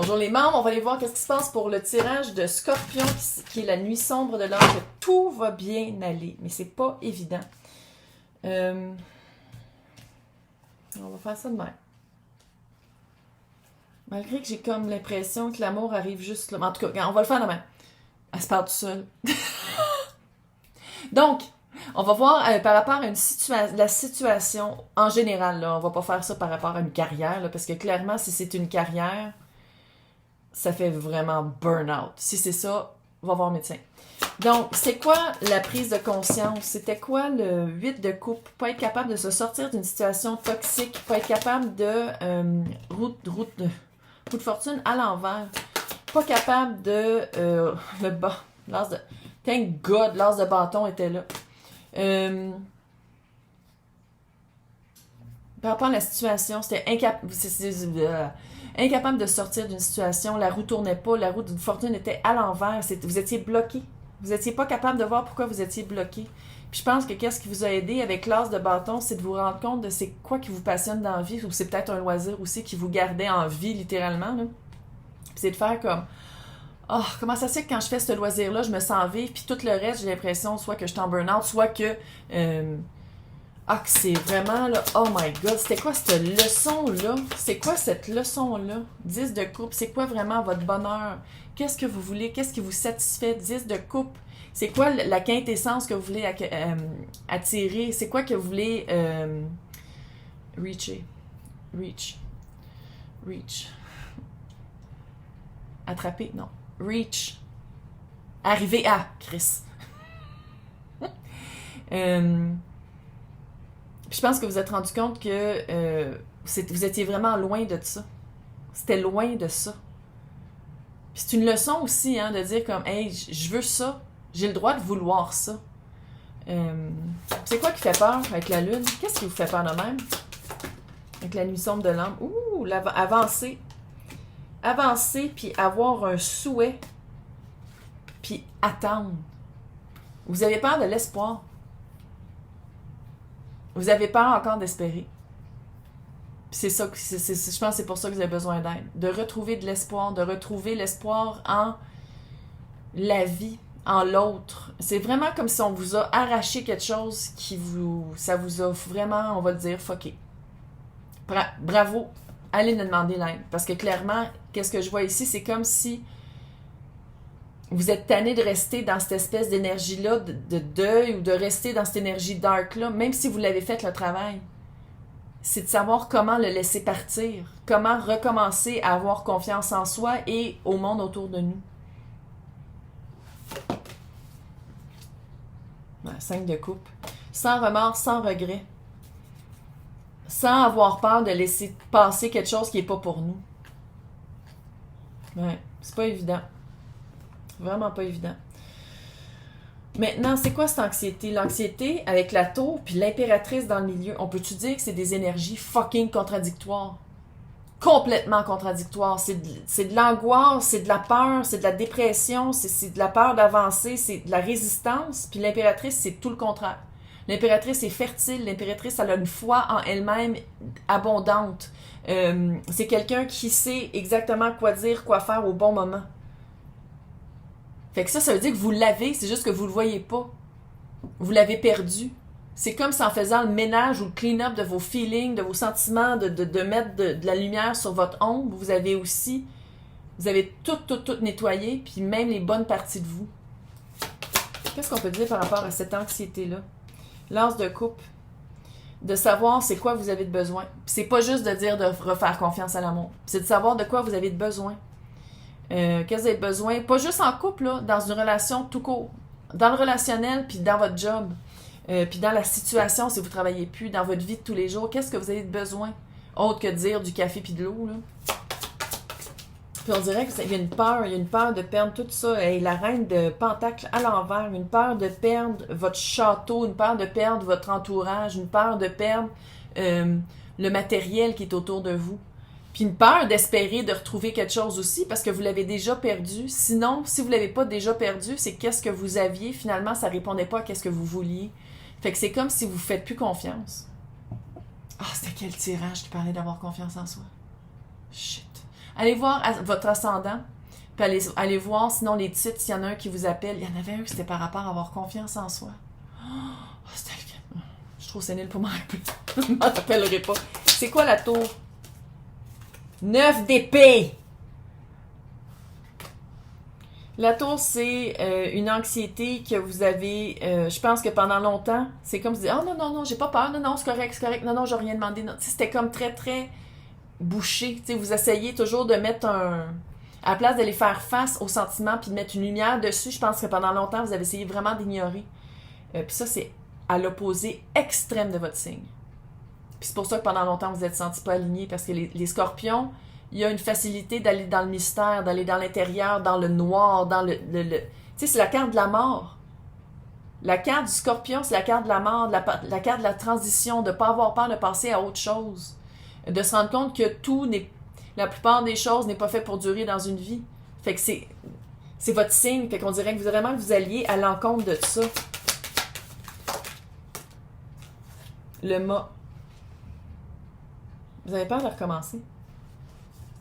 Bonjour les membres, on va aller voir qu'est-ce qui se passe pour le tirage de Scorpion, qui est la nuit sombre de l'âge. Tout va bien aller, mais c'est pas évident. On va faire ça de même. Malgré que j'ai comme l'impression que l'amour arrive juste là. En tout cas, on va le faire de même. Elle se parle tout seul. Donc, on va voir par rapport à la situation en général. Là, on va pas faire ça par rapport à une carrière, là, parce que clairement, si c'est une carrière, ça fait vraiment burn-out. Si c'est ça, va voir un médecin. Donc, c'est quoi la prise de conscience? C'était quoi le 8 de coupe? Pas être capable de se sortir d'une situation toxique, pas être capable de route de fortune à l'envers, pas capable de l'as de thank God, l'as de bâton était là. Par rapport à la situation, c'était incapable de sortir d'une situation, la roue tournait pas, la roue d'une fortune était à l'envers, vous étiez bloqué. Vous étiez pas capable de voir pourquoi vous étiez bloqué. Puis je pense que qu'est-ce qui vous a aidé avec l'as de bâton, c'est de vous rendre compte de c'est quoi qui vous passionne dans la vie, ou c'est peut-être un loisir aussi qui vous gardait en vie littéralement, là. Puis c'est de faire comme oh, comment ça se fait que quand je fais ce loisir-là, je me sens vivre, puis tout le reste, j'ai l'impression soit que je suis en burn-out, soit que que c'est vraiment, là, oh my God, c'était quoi cette leçon-là? C'est quoi cette leçon-là? 10 de coupe, c'est quoi vraiment votre bonheur? Qu'est-ce que vous voulez? Qu'est-ce qui vous satisfait? 10 de coupe, c'est quoi la quintessence que vous voulez attirer? C'est quoi que vous voulez reach. Attraper? Non. Reach. Arriver à, Chris. Puis je pense que vous vous êtes rendu compte que vous étiez vraiment loin de ça. C'était loin de ça. Puis c'est une leçon aussi, hein, de dire comme, hey, je veux ça. J'ai le droit de vouloir ça. C'est quoi qui fait peur avec la lune? Qu'est-ce qui vous fait peur de même? Avec la nuit sombre de l'âme. Ouh, avancer. Avancer, puis avoir un souhait, puis attendre. Vous avez peur de l'espoir. Vous avez peur encore d'espérer. Puis c'est ça, je pense que c'est pour ça que vous avez besoin d'aide. De retrouver de l'espoir, de retrouver l'espoir en la vie, en l'autre. C'est vraiment comme si on vous a arraché quelque chose ça vous a vraiment, on va le dire, fucké. Bravo, allez nous demander l'aide. Parce que clairement, qu'est-ce que je vois ici, c'est comme si vous êtes tanné de rester dans cette espèce d'énergie-là, de deuil, ou de rester dans cette énergie dark-là, même si vous l'avez fait le travail. C'est de savoir comment le laisser partir, comment recommencer à avoir confiance en soi et au monde autour de nous. 5 de coupe. Sans remords, sans regret. Sans avoir peur de laisser passer quelque chose qui n'est pas pour nous. Ouais, c'est pas évident. Vraiment pas évident. Maintenant, c'est quoi cette anxiété? L'anxiété avec la tour puis l'impératrice dans le milieu. On peut-tu dire que c'est des énergies fucking contradictoires? Complètement contradictoires. C'est de l'angoisse, c'est de la peur, c'est de la dépression, c'est de la peur d'avancer, c'est de la résistance. Puis l'impératrice, c'est tout le contraire. L'impératrice est fertile, l'impératrice, elle a une foi en elle-même abondante. C'est quelqu'un qui sait exactement quoi dire, quoi faire au bon moment. Fait que ça veut dire que vous l'avez, c'est juste que vous le voyez pas. Vous l'avez perdu. C'est comme si en faisant le ménage ou le clean-up de vos feelings, de vos sentiments, de mettre de la lumière sur votre ombre, vous avez tout nettoyé, puis même les bonnes parties de vous. Qu'est-ce qu'on peut dire par rapport à cette anxiété-là? L'as de coupe. De savoir c'est quoi vous avez de besoin. Puis c'est pas juste de dire de refaire confiance à l'amour. C'est de savoir de quoi vous avez de besoin. Qu'est-ce que vous avez besoin? Pas juste en couple, là, dans une relation tout court. Dans le relationnel, puis dans votre job. Puis dans la situation, si vous travaillez plus, dans votre vie de tous les jours, qu'est-ce que vous avez de besoin? Autre que de dire du café puis de l'eau, là. Puis on dirait qu'il y a une peur de perdre tout ça. Hey, la reine de Pentacle à l'envers, une peur de perdre votre château, une peur de perdre votre entourage, une peur de perdre le matériel qui est autour de vous. Puis une peur d'espérer de retrouver quelque chose aussi parce que vous l'avez déjà perdu. Sinon, si vous ne l'avez pas déjà perdu, c'est qu'est-ce que vous aviez. Finalement, ça ne répondait pas à qu'est-ce que vous vouliez. Fait que c'est comme si vous ne faites plus confiance. Ah, c'était quel tirage qui parlait d'avoir confiance en soi? Shit. Allez voir votre ascendant, puis allez voir sinon les titres, s'il y en a un qui vous appelle. Il y en avait un qui c'était par rapport à avoir confiance en soi. Oh, c'était le... Je suis trop sénile pour m'en rappeler. Je m'en rappellerai pas. C'est quoi la tour? 9 d'épée! La tour, c'est une anxiété que vous avez, je pense que pendant longtemps, c'est comme si vous dites, oh non, non, non, j'ai pas peur, non, non, c'est correct, non, non, j'ai rien demandé. C'était comme très, très bouché. T'sais, vous essayez toujours de mettre à la place d'aller faire face aux sentiments puis de mettre une lumière dessus, je pense que pendant longtemps, vous avez essayé vraiment d'ignorer. Puis ça, c'est à l'opposé extrême de votre signe. Puis c'est pour ça que pendant longtemps, vous êtes sentis pas alignés, parce que les scorpions, il y a une facilité d'aller dans le mystère, d'aller dans l'intérieur, dans le noir, dans le... Tu sais, c'est la carte de la mort. La carte du scorpion, c'est la carte de la mort, la carte de la transition, de ne pas avoir peur de passer à autre chose. De se rendre compte que la plupart des choses n'est pas fait pour durer dans une vie. Fait que c'est votre signe, fait qu'on dirait que vraiment vous alliez à l'encontre de ça. Le mât. Vous avez peur de recommencer.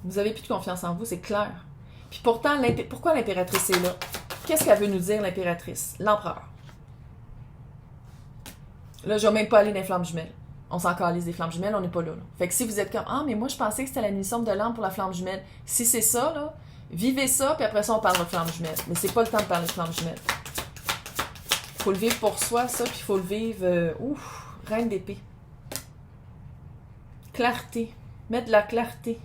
Vous n'avez plus de confiance en vous, c'est clair. Puis pourtant, pourquoi l'impératrice est là? Qu'est-ce qu'elle veut nous dire, l'impératrice? L'empereur. Là, je ne vais même pas aller dans les flammes jumelles. On s'en calisse des flammes jumelles, on n'est pas là. Fait que si vous êtes comme, ah, mais moi, je pensais que c'était la mission de l'âme pour la flamme jumelle. Si c'est ça, là, vivez ça, puis après ça, on parle de flamme jumelle. Mais c'est pas le temps de parler de flamme jumelle. Faut le vivre pour soi, ça, puis il faut le vivre... reine d'épée. Clarté. Mettre de la clarté.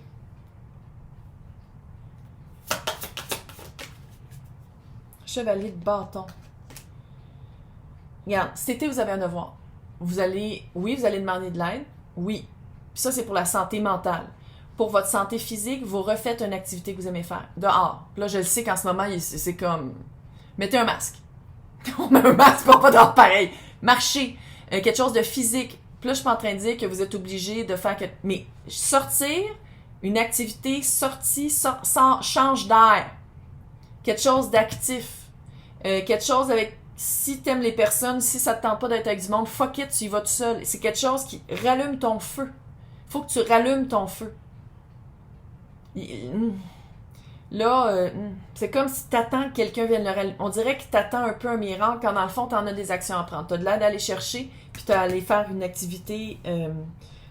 Chevalier de bâton. Regarde, cet été, vous avez un devoir. Vous allez demander de l'aide. Oui. Puis ça, c'est pour la santé mentale. Pour votre santé physique, vous refaites une activité que vous aimez faire. Dehors. Puis là, je le sais qu'en ce moment, c'est comme... Mettez un masque. On met un masque, on va pas dehors pareil. Marchez. Quelque chose de physique. Puis là, je suis pas en train de dire que vous êtes obligé de faire... Mais sortir, une activité, change d'air. Quelque chose d'actif. Quelque chose avec... Si t'aimes les personnes, si ça te tente pas d'être avec du monde, fuck it, tu y vas tout seul. C'est quelque chose qui rallume ton feu. Faut que tu rallumes ton feu. Là, c'est comme si t'attends que quelqu'un vienne le rallumer. On dirait que t'attends un peu un miracle quand dans le fond, t'en as des actions à prendre. T'as de l'aide à aller chercher, puis t'as à aller faire une activité,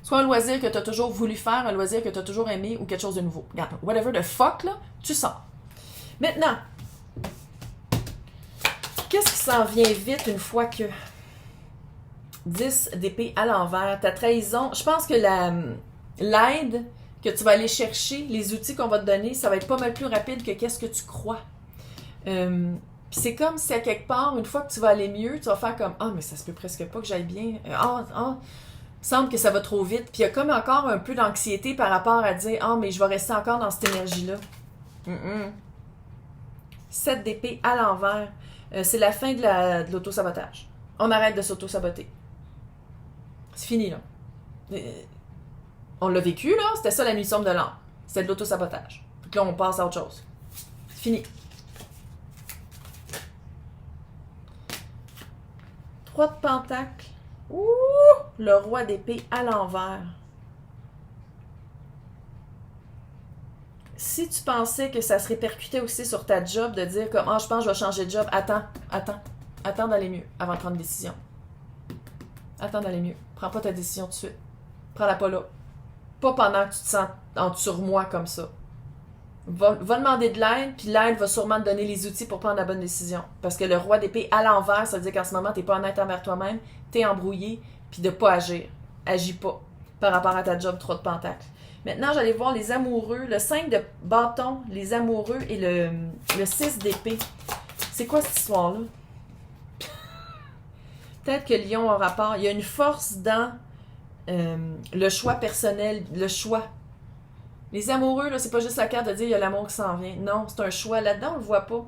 soit un loisir que t'as toujours voulu faire, un loisir que t'as toujours aimé, ou quelque chose de nouveau. Regarde, whatever the fuck, là, tu sors. Maintenant, qu'est-ce qui s'en vient vite une fois que 10 d'épée à l'envers, ta trahison, je pense que l'aide que tu vas aller chercher, les outils qu'on va te donner, ça va être pas mal plus rapide que qu'est-ce que tu crois. Puis c'est comme si à quelque part, une fois que tu vas aller mieux, tu vas faire comme « Ah, mais ça se peut presque pas que j'aille bien. Il me semble que ça va trop vite. » Puis il y a comme encore un peu d'anxiété par rapport à dire « Ah, mais je vais rester encore dans cette énergie-là. » 7 d'épée à l'envers. C'est la fin de l'auto-sabotage. On arrête de s'auto-saboter. C'est fini, là. On l'a vécu, là. C'était ça la mission de l'âme. C'était de l'auto-sabotage. Puis là, on passe à autre chose. C'est fini. 3 de pentacles. Ouh! Le roi d'épée à l'envers. Si tu pensais que ça se répercutait aussi sur ta job, de dire comme « Ah, je pense que je vais changer de job. » Attends d'aller mieux avant de prendre une décision. Attends d'aller mieux. Prends pas ta décision tout de suite. Prends-la pas là. Pas pendant que tu te sens en surmoi comme ça. Va demander de l'aide, puis l'aide va sûrement te donner les outils pour prendre la bonne décision. Parce que le roi d'épée à l'envers, ça veut dire qu'en ce moment, t'es pas honnête envers toi-même, t'es embrouillé, puis de pas agir. Agis pas par rapport à ta job 3 de pentacles. Maintenant, j'allais voir les amoureux, le 5 de bâton, les amoureux et le 6 d'épée. C'est quoi cette histoire-là? Peut-être que Lion a rapport. Il y a une force dans le choix personnel, le choix. Les amoureux, là, c'est pas juste la carte de dire il y a l'amour qui s'en vient. Non, c'est un choix. Là-dedans, on le voit pas.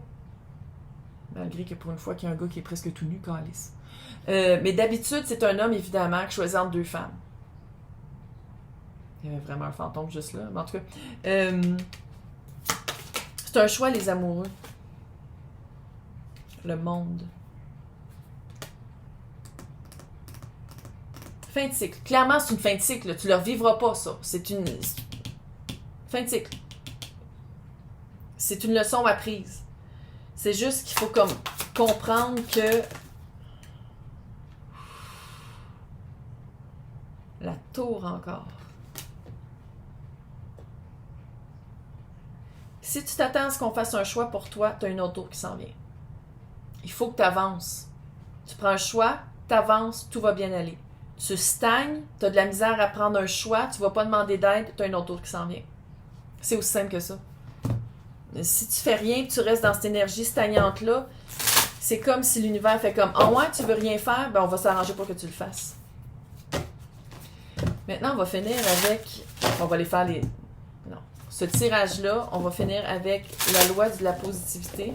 Malgré que pour une fois qu'il y a un gars qui est presque tout nu, calice. Mais d'habitude, c'est un homme, évidemment, qui choisit entre 2 femmes. Il y avait vraiment un fantôme juste là. Mais en tout cas, c'est un choix, les amoureux. Le monde. Fin de cycle. Clairement, c'est une fin de cycle. Là. Tu ne le revivras pas, ça. C'est une fin de cycle. C'est une leçon apprise. C'est juste qu'il faut comme comprendre que la tour encore. Si tu t'attends à ce qu'on fasse un choix pour toi, tu as une autre tour qui s'en vient. Il faut que tu avances. Tu prends un choix, tu avances, tout va bien aller. Tu stagnes, tu as de la misère à prendre un choix, tu ne vas pas demander d'aide, tu as une autre tour qui s'en vient. C'est aussi simple que ça. Si tu fais rien et tu restes dans cette énergie stagnante-là, c'est comme si l'univers fait comme « Ah ouais, tu veux rien faire? Ben on va s'arranger pour que tu le fasses. » Maintenant, on va finir avec... On va aller faire les... Non. Ce tirage-là, on va finir avec la loi de la positivité.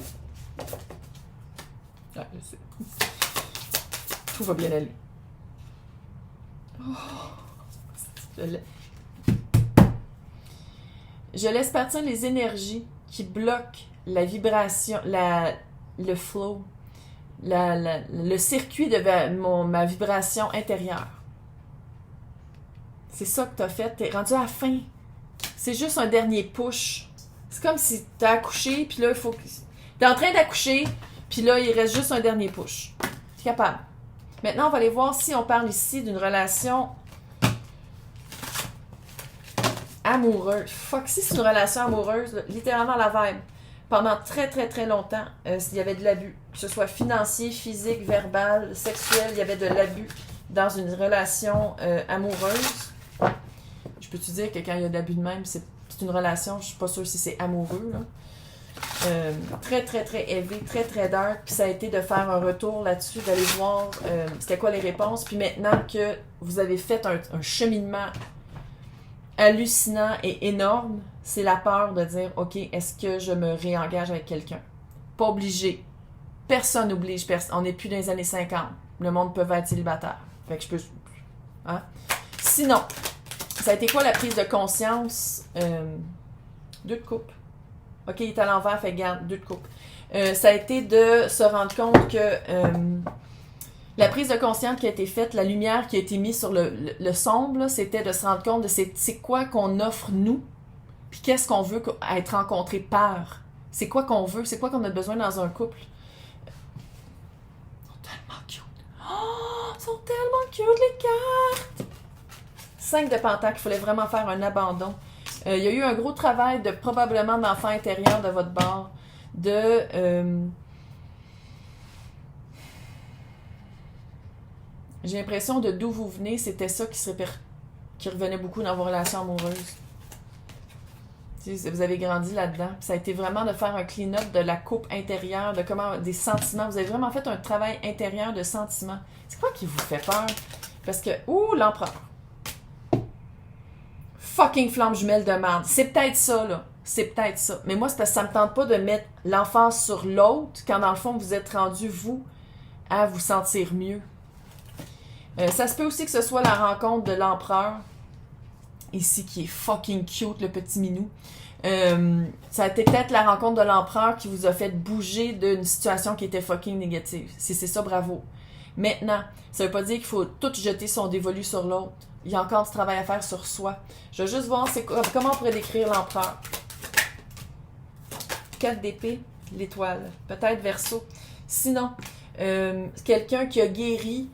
Ah, je sais. Tout va bien aller. Oh. Je laisse partir les énergies qui bloquent la vibration, le flow, le circuit de ma vibration intérieure. C'est ça que tu as fait. Tu es rendu à la fin. C'est juste un dernier push. C'est comme si tu as accouché, puis là, il faut que... Tu es en train d'accoucher, puis là, il reste juste un dernier push. Tu es capable. Maintenant, on va aller voir si on parle ici d'une relation amoureuse. Fuck, si c'est une relation amoureuse, là, littéralement la vibe. Pendant très, très, très longtemps, il y avait de l'abus. Que ce soit financier, physique, verbal, sexuel, il y avait de l'abus dans une relation amoureuse. Je peux-tu dire que quand il y a de l'abus de même, c'est une relation, je suis pas sûre si c'est amoureux, là. Très, très, très élevé, très, très dark. Puis ça a été de faire un retour là-dessus, d'aller voir c'était quoi les réponses. Puis maintenant que vous avez fait un cheminement hallucinant et énorme, c'est la peur de dire, OK, est-ce que je me réengage avec quelqu'un? Pas obligé. Personne n'oblige personne. On n'est plus dans les années 50. Le monde peut être célibataire. Fait que je peux... Hein? Sinon, ça a été quoi la prise de conscience? 2 de coupe. OK, il est à l'envers, fait garde, 2 de coupe. Ça a été de se rendre compte que la prise de conscience qui a été faite, la lumière qui a été mise sur le sombre, là, c'était de se rendre compte de c'est quoi qu'on offre nous, puis qu'est-ce qu'on veut être rencontré par. C'est quoi qu'on veut, c'est quoi qu'on a besoin dans un couple. Ils sont tellement cute. Oh, ils sont tellement cute, les cartes! 5 de pentacle, il fallait vraiment faire un abandon. Il y a eu un gros travail de probablement d'enfant intérieur de votre bord, j'ai l'impression de d'où vous venez, c'était ça qui revenait beaucoup dans vos relations amoureuses. Vous avez grandi là-dedans. Ça a été vraiment de faire un clean-up de la coupe intérieure, de comment des sentiments. Vous avez vraiment fait un travail intérieur de sentiments. C'est quoi qui vous fait peur? Parce que, l'empereur. Fucking flamme jumelle de merde. C'est peut-être ça, là. C'est peut-être ça. Mais moi, c'est parce que ça me tente pas de mettre l'emphase sur l'autre quand, dans le fond, vous êtes rendu, vous, à vous sentir mieux. Ça se peut aussi que ce soit la rencontre de l'empereur, ici, qui est fucking cute, le petit minou. Ça a été peut-être la rencontre de l'empereur qui vous a fait bouger d'une situation qui était fucking négative. Si c'est ça, bravo. Maintenant, ça veut pas dire qu'il faut tout jeter son dévolu sur l'autre. Il y a encore du travail à faire sur soi. Je vais juste voir comment on pourrait décrire l'empereur. 4 d'épée, l'étoile. Peut-être Verseau. Sinon, quelqu'un qui a guéri,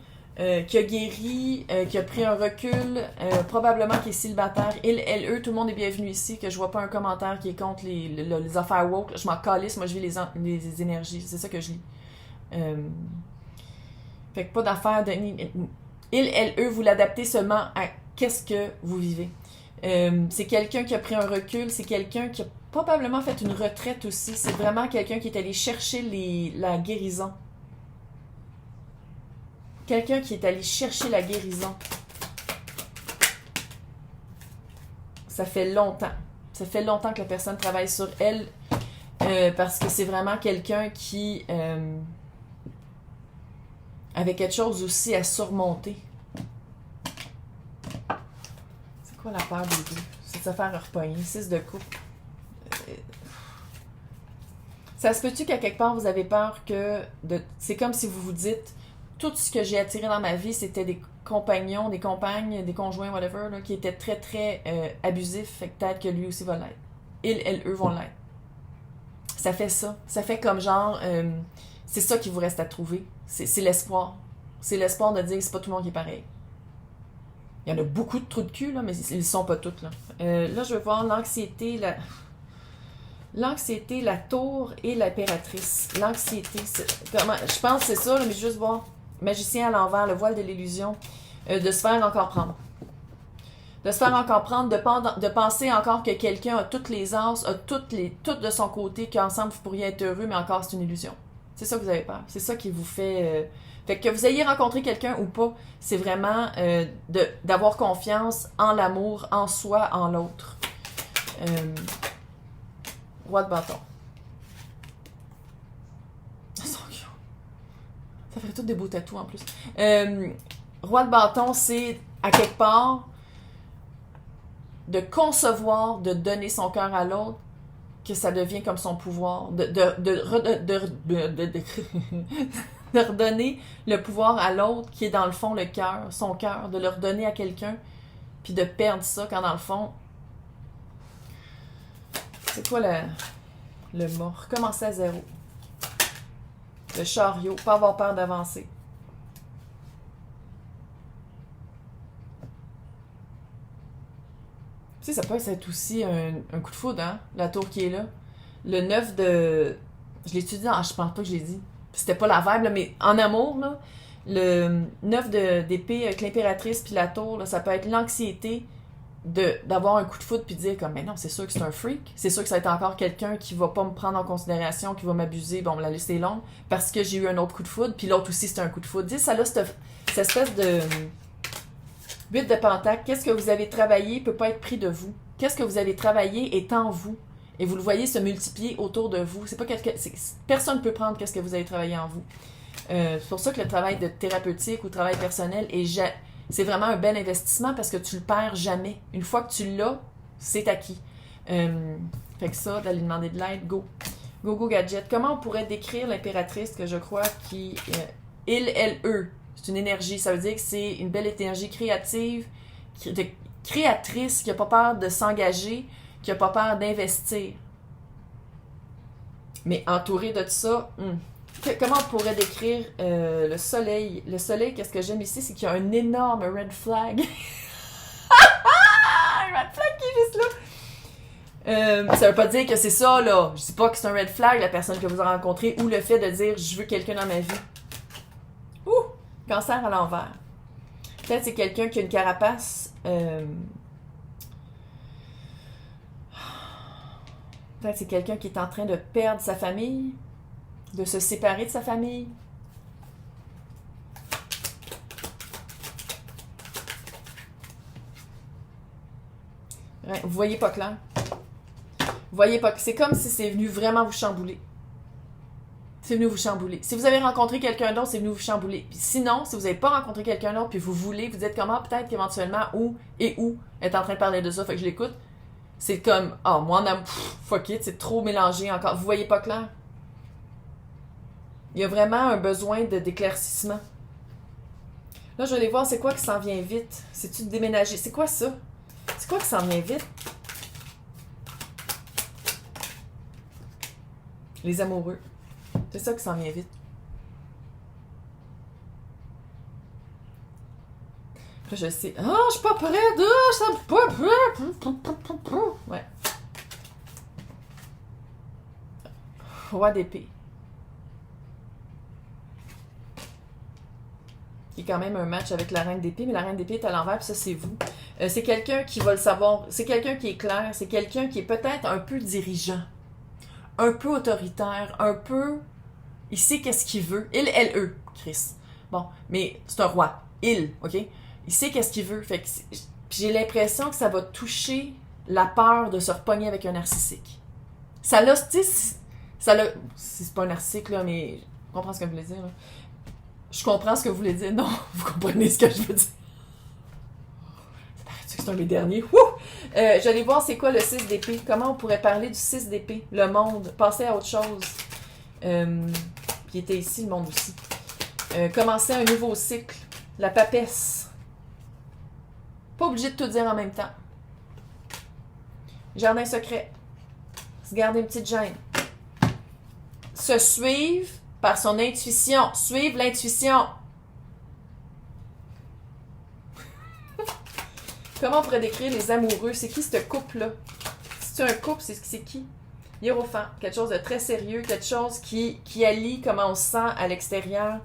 qui a pris un recul, probablement qui est célibataire. Il, elle, eux, tout le monde est bienvenu ici, que je vois pas un commentaire qui est contre les affaires woke. Je m'en calisse, moi je vis les énergies, c'est ça que je lis. Fait que pas d'affaires de... Il, elle, eux, vous l'adaptez seulement à qu'est-ce que vous vivez. C'est quelqu'un qui a pris un recul, c'est quelqu'un qui a probablement fait une retraite aussi. C'est vraiment quelqu'un qui est allé chercher la guérison. Quelqu'un qui est allé chercher la guérison. Ça fait longtemps. Ça fait longtemps que la personne travaille sur elle parce que c'est vraiment quelqu'un qui avait quelque chose aussi à surmonter. C'est quoi la peur des deux? C'est de se faire repogner. 6 de coupe. Ça se peut-tu qu'à quelque part vous avez peur que... C'est comme si vous vous dites... Tout ce que j'ai attiré dans ma vie, c'était des compagnons, des compagnes, des conjoints, whatever, là, qui étaient très, très abusifs. Fait que peut-être que lui aussi va l'être. Il, elle, eux vont l'être. ça fait ça. Ça fait comme genre, c'est ça qui vous reste à trouver. C'est l'espoir. C'est l'espoir de dire que c'est pas tout le monde qui est pareil. Il y en a beaucoup de trous de cul, là, mais ils ne sont pas toutes, là. Là, je vais voir l'anxiété, l'anxiété, la tour et l'impératrice. L'anxiété, je pense que c'est ça, là, mais juste voir. Magicien à l'envers, le voile de l'illusion. De se faire encore prendre. De se faire encore prendre, de penser encore que quelqu'un a toutes les as, a toutes de son côté, qu'ensemble vous pourriez être heureux, mais encore c'est une illusion. C'est ça que vous avez peur. C'est ça qui vous fait... Fait que vous ayez rencontré quelqu'un ou pas, c'est vraiment d'avoir confiance en l'amour, en soi, en l'autre. Roi de bâton. Ça ferait tous des beaux tatous en plus. Roi de bâton, c'est à quelque part de concevoir, de donner son cœur à l'autre, que ça devient comme son pouvoir. De redonner le pouvoir à l'autre qui est dans le fond le cœur, son cœur, de le redonner à quelqu'un, puis de perdre ça quand dans le fond... C'est quoi le mot? Recommencer à zéro. Le chariot, pas avoir peur d'avancer. Tu sais, ça peut être aussi un coup de foudre, hein? La tour qui est là. Le 9 de... Je l'ai-tu dit? Je pense pas que je l'ai dit. C'était pas la vibe, là, mais en amour, là, le 9 d'épée avec l'impératrice puis la tour, là, ça peut être l'anxiété d'avoir un coup de foudre puis de dire comme, mais non, c'est sûr que c'est un freak. C'est sûr que ça va être encore quelqu'un qui va pas me prendre en considération, qui va m'abuser. Bon, la liste est longue parce que j'ai eu un autre coup de foudre, puis l'autre aussi, c'était un coup de foudre. Tu sais, ça là, cette espèce de 8 de pentacle. Qu'est-ce que vous avez travaillé peut pas être pris de vous. Qu'est-ce que vous avez travaillé est en vous. Et vous le voyez se multiplier autour de vous. C'est pas personne ne peut prendre qu'est-ce que vous avez travaillé en vous. C'est pour ça que le travail de thérapeutique ou travail personnel c'est vraiment un bel investissement parce que tu le perds jamais. Une fois que tu l'as, c'est acquis. Fait que ça, d'aller demander de l'aide, go. Go, go, gadget. Comment on pourrait décrire l'impératrice que je crois qui... elle, c'est une énergie. Ça veut dire que c'est une belle énergie créative, créatrice, qui n'a pas peur de s'engager, qui n'a pas peur d'investir. Mais entouré de tout ça, comment on pourrait décrire le soleil? Le soleil, qu'est-ce que j'aime ici, c'est qu'il y a un énorme red flag. Un red flag qui est juste là. Ça veut pas dire que c'est ça, là. Je dis pas que c'est un red flag, la personne que vous avez rencontrée, ou le fait de dire « je veux quelqu'un dans ma vie ». Ouh! Cancer à l'envers. Peut-être c'est quelqu'un qui a une carapace... Peut-être c'est quelqu'un qui est en train de perdre sa famille, de se séparer de sa famille. Vous voyez pas clair. Vous voyez pas. C'est comme si c'est venu vraiment vous chambouler. C'est venu vous chambouler. Si vous avez rencontré quelqu'un d'autre, c'est venu vous chambouler. Puis sinon, si vous n'avez pas rencontré quelqu'un d'autre, puis vous voulez, vous dites comment peut-être qu'éventuellement, où est en train de parler de ça, fait que je l'écoute. C'est comme, moi en amour, fuck it, c'est trop mélangé encore. Vous voyez pas clair? Il y a vraiment un besoin d'éclaircissement. Là, je vais aller voir c'est quoi qui s'en vient vite. C'est-tu de déménager? C'est quoi ça? C'est quoi qui s'en vient vite? Les amoureux. C'est ça qui s'en vient vite. Là, je sais. Je suis pas prête! Ça me pas prête! Ouais. Roi d'épée. Qui est quand même un match avec la reine d'épée, mais la reine d'épée est à l'envers, puis ça, c'est vous. C'est quelqu'un qui va le savoir. C'est quelqu'un qui est clair. C'est quelqu'un qui est peut-être un peu dirigeant. Un peu autoritaire. Un peu... Il sait qu'est-ce qu'il veut. Elle, Chris. Bon, mais c'est un roi. OK? Il sait qu'est-ce qu'il veut. Fait que j'ai l'impression que ça va toucher la peur de se repogner avec un narcissique. Ça l'a, tu sais, c'est pas un narcissique, là, mais je comprends ce que vous voulez dire, là. Je comprends ce que vous voulez dire. Non, vous comprenez ce que je veux dire. Ça paraît-tu que c'est un des derniers? J'allais voir c'est quoi le 6 d'épée. Comment on pourrait parler du 6 d'épée? Le monde. Passer à autre chose. Puis était ici, le monde aussi. Commencer un nouveau cycle. La papesse. Pas obligé de tout dire en même temps. Jardin secret. Se garder une petite gêne. se suivre par son intuition. Suivre l'intuition. Comment on pourrait décrire les amoureux? C'est qui ce couple-là? Si c'est un couple, c'est qui? Hiérophant. Quelque chose de très sérieux, quelque chose qui allie comment on se sent à l'extérieur.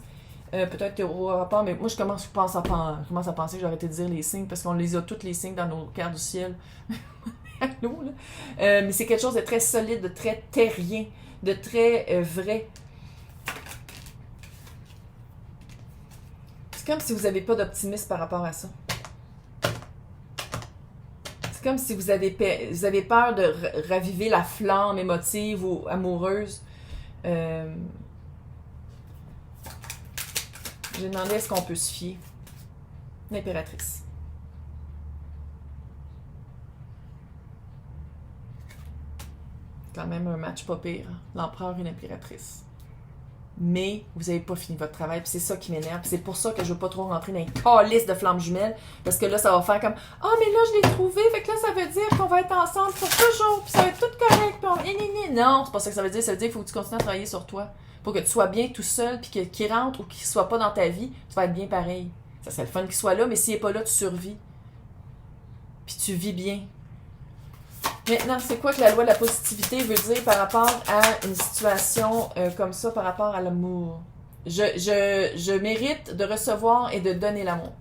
Peut-être au rapport, mais moi je commence à penser que j'ai arrêté de dire les signes parce qu'on les a tous les signes dans nos cartes du ciel. Allô, là? Mais c'est quelque chose de très solide, de très terrien, de très vrai. C'est comme si vous n'avez pas d'optimisme par rapport à ça. C'est comme si vous avez peur de raviver la flamme émotive ou amoureuse. J'ai demandé est-ce qu'on peut se fier. L'impératrice. Quand même un match pas pire. L'empereur et l'impératrice. Mais vous n'avez pas fini votre travail, puis c'est ça qui m'énerve. C'est pour ça que je veux pas trop rentrer dans une calice de flammes jumelles, parce que là, ça va faire comme « Ah, mais là, je l'ai trouvé, fait que là, ça veut dire qu'on va être ensemble pour toujours, puis ça va être tout correct, puis on... » Non, c'est pas ça que ça veut dire. Ça veut dire qu'il faut que tu continues à travailler sur toi. Pour que tu sois bien tout seul, puis qu'il rentre ou qu'il soit pas dans ta vie, tu vas être bien pareil. Ça serait le fun qu'il soit là, mais s'il est pas là, tu survis. Puis tu vis bien. Maintenant, c'est quoi que la loi de la positivité veut dire par rapport à une situation comme ça, par rapport à l'amour? Je mérite de recevoir et de donner l'amour.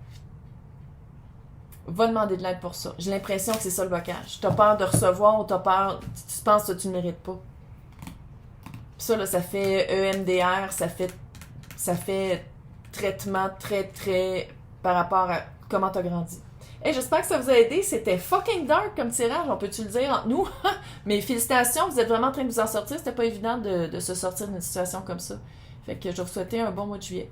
Va demander de l'aide pour ça. J'ai l'impression que c'est ça le blocage. T'as peur de recevoir ou t'as peur, tu penses que tu ne mérites pas. Ça, là, ça fait EMDR, ça fait traitement très par rapport à comment t'as grandi. Hey, j'espère que ça vous a aidé. C'était fucking dark comme tirage, on peut-tu le dire entre nous? Mais félicitations, vous êtes vraiment en train de vous en sortir. C'était pas évident de se sortir d'une situation comme ça. Fait que je vais vous souhaiter un bon mois de juillet.